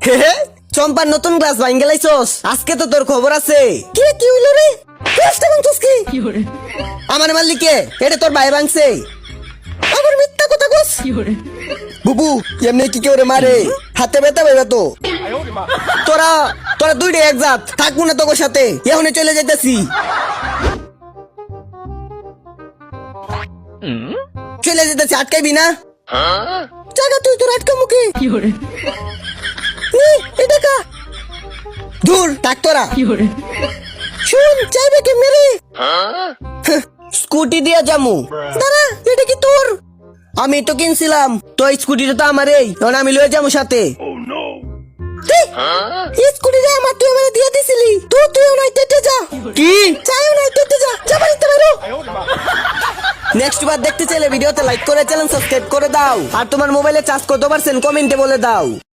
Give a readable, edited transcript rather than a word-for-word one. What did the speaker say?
হে হে, চম্পার নতুন গ্লাস ভাঙ্গে লাইছস, আজকে তো তোর খবর আছে। কি কি হইলো রে? গ্লাসটা ভাঙছস কি? আমার মালিকে এটা তোর ভাই ভাঙছে। আমার মিথ্যা কথা কস। বুবু এমনি কি কেউ রে মারে, হাতে ব্যথা পাইবা তো। তোরা তোরা দুইটা এক জাত, থাকবো না তোর সাথে, এখনই চলে যাইতেছি। চলে যেতেছি, আটকাইবি না? জায়গা তুই তোর আটকা মুখে। এটা কা দূর থাক তোরা। শুন চাইবে কে মেরে স্কুটি দিয়ে যামু। দাঁড়া, এটা কি তোর? আমি তো কিনছিলাম, তো স্কুটিটা তো আমার, এই আমি লয়ে যাবো সাথে। স্কুটিটা আমার, তুই আমার দিয়ে দিছিলি, তুইও নাই তেটে যা। কি চাইও নাই তেটে যা, যাবা দিতে পারো। নেক্সট বার দেখতে চাইলে ভিডিওতে লাইক করে চ্যানেল সাবস্ক্রাইব করে দাও, আর তোমার মোবাইলে চার্জ কত পারছেন কমেন্টে বলে দাও।